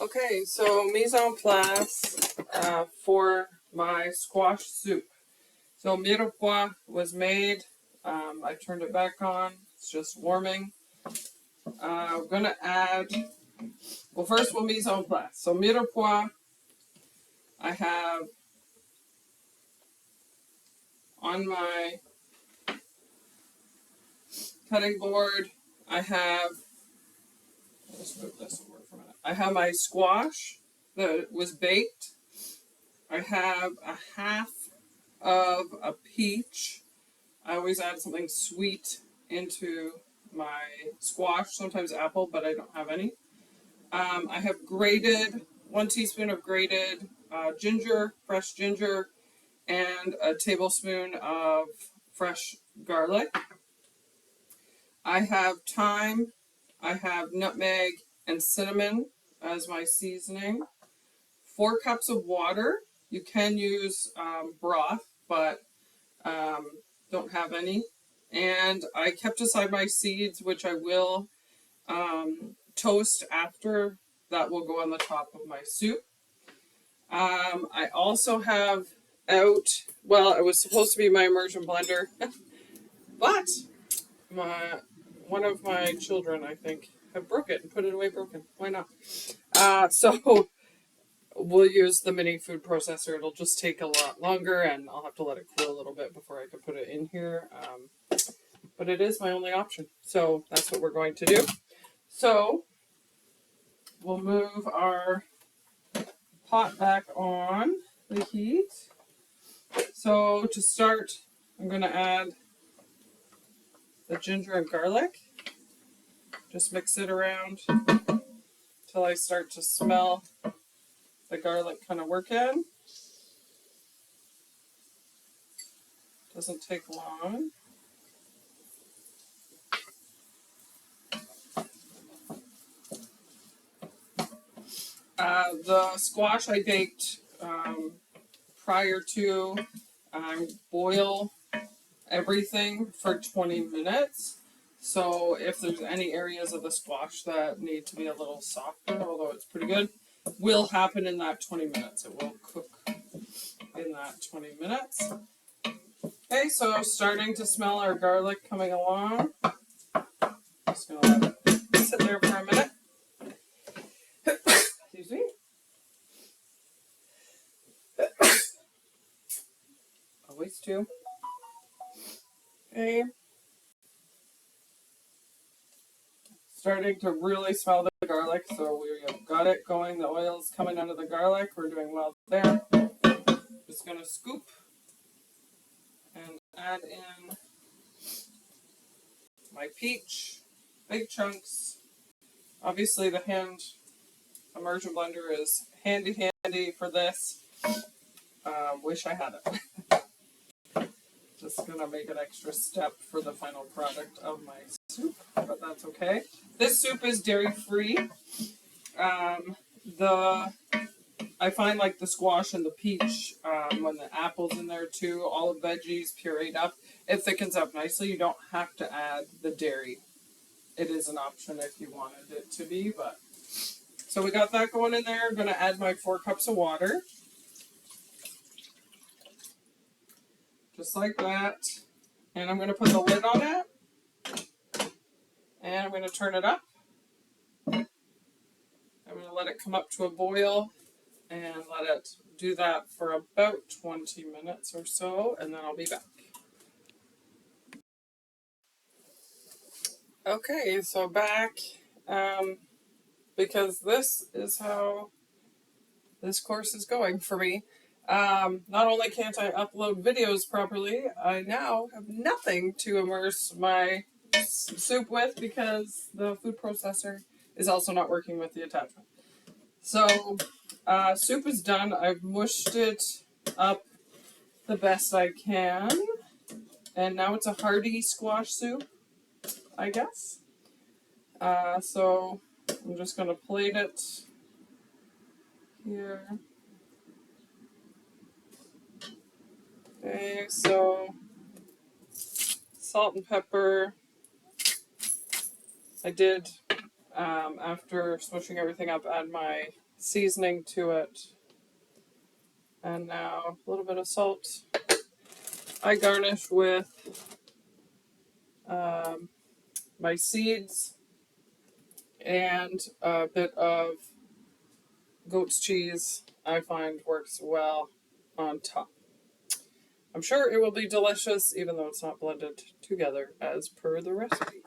Okay, so mise en place for my squash soup. So mirepoix was made. I turned it back on. It's just warming. I'm going to add, well, first we'll mise en place. So mirepoix, I have on my cutting board, I have, let's move this over for a minute. I have my squash that was baked. I have a half of a peach. I always add something sweet into my squash, sometimes apple, but I don't have any. I have grated, 1 teaspoon of grated ginger, fresh ginger, and a tablespoon of fresh garlic. I have thyme, I have nutmeg and cinnamon as my seasoning. 4 cups of water. You can use broth, but don't have any. And I kept aside my seeds, which I will toast after. That will go on the top of my soup. I also have out, well, it was supposed to be my immersion blender, but one of my children, I think, have broke it and put it away broken. Why not? So we'll use the mini food processor. It'll just take a lot longer, and I'll have to let it cool a little bit before I can put it in here. But it is my only option, so that's what we're going to do. So we'll move our pot back on the heat. So to start, I'm going to add the ginger and garlic. Just mix it around till I start to smell the garlic kind of work in. Doesn't take long. The squash I baked prior to. I boil everything for 20 minutes. So if there's any areas of the squash that need to be a little softer, although it's pretty good, will happen in that 20 minutes. It will cook in that 20 minutes. Okay, so starting to smell our garlic coming along. Just going to let it sit there for a minute. Excuse me. Always do. Okay. Starting to really smell the garlic, so we have got it going. The oil's coming out of the garlic. We're doing well there. Just going to scoop and add in my peach, big chunks. Obviously the hand immersion blender is handy for this. Wish I had it. Just gonna make an extra step for the final product of my soup, but that's okay. This soup is dairy free. I find like the squash and the peach, when the apple's in there too, all the veggies pureed up, it thickens up nicely. You don't have to add the dairy. It is an option if you wanted it to be, but so we got that going in there. I'm gonna add my 4 cups of water. Just like that. And I'm gonna put the lid on it. And I'm gonna turn it up. I'm gonna let it come up to a boil and let it do that for about 20 minutes or so, and then I'll be back. Okay, so back, because this is how this course is going for me. Not only can't I upload videos properly, I now have nothing to immerse my soup with because the food processor is also not working with the attachment. So, soup is done. I've mushed it up the best I can. And now it's a hearty squash soup, I guess. So I'm just going to plate it here. Okay, so salt and pepper. I did, after smushing everything up, add my seasoning to it. And now a little bit of salt. I garnish with my seeds and a bit of goat's cheese. I find works well on top. I'm sure it will be delicious, even though it's not blended together as per the recipe.